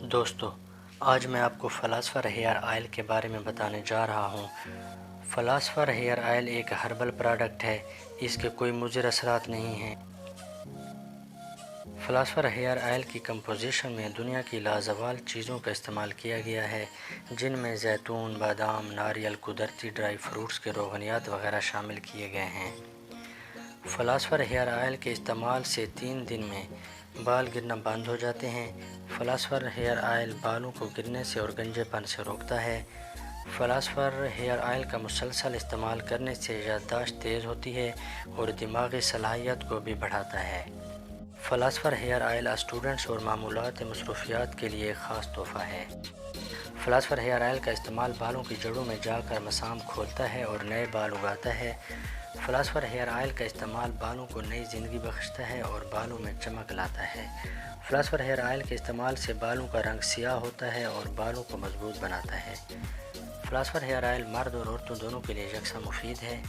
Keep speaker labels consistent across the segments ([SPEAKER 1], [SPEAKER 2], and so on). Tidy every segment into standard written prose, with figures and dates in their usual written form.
[SPEAKER 1] दोस्तों, आज मैं आपको फ़लास्फर हेयर ऑयल के बारे में बताने जा रहा हूँ। फ़लास्फर हेयर ऑयल एक हर्बल प्रोडक्ट है। इसके कोई मुज़र असरात नहीं हैं। फ़लास्फर हेयर ऑयल की कंपोजिशन में दुनिया की लाजवाब चीज़ों का इस्तेमाल किया गया है, जिनमें जैतून, बादाम, नारियल, कुदरती ड्राई फ्रूट्स के रोगनियात वगैरह शामिल किए गए हैं। फ़लास्फर हेयर ऑयल के इस्तेमाल से 3 दिन में बाल गिरना बंद हो जाते हैं। फ़लास्फर हेयर ऑयल बालों को गिरने से और गंजेपन से रोकता है। फ़लास्फर हेयर ऑयल का मुसलसल इस्तेमाल करने से याददाश्त तेज़ होती है और दिमागी सलाहियत को भी बढ़ाता है। फ़लास्फर हेयर ऑयल स्टूडेंट्स और मामूलात मसरूफियात के लिए एक ख़ास तोहफ़ा है। फ़लास्फर हेयर ऑयल का इस्तेमाल बालों की जड़ों में जाकर मसाम खोलता है और नए बाल उगाता है। फ़लास्फर हेयर ऑयल का इस्तेमाल बालों को नई ज़िंदगी बख्शता है और बालों में चमक लाता है। फ़लास्फर हेयर ऑयल के इस्तेमाल से बालों का रंग सियाह होता है और बालों को मजबूत बनाता है। फ़लास्फर हेयर ऑयल मर्द और औरतों दोनों के लिए यकसा मुफीद है।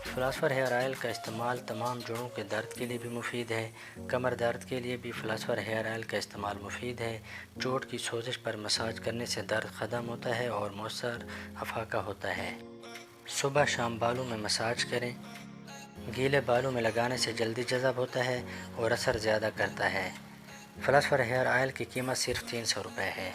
[SPEAKER 1] फ़लास्फर हेयर ऑयल का इस्तेमाल तमाम जोड़ों के दर्द के लिए भी मुफीद है। कमर दर्द के लिए भी फ़लास्फर हेयर ऑयल का इस्तेमाल मुफीद है। चोट की सोजिश पर मसाज करने से दर्द ख़त्म होता है और मौसर अफाका होता है। सुबह शाम बालों में मसाज करें। गीले बालों में लगाने से जल्दी जज़ब होता है और असर ज़्यादा करता है। फ़लास्फर हेयर ऑयल की कीमत सिर्फ 300 रुपये है।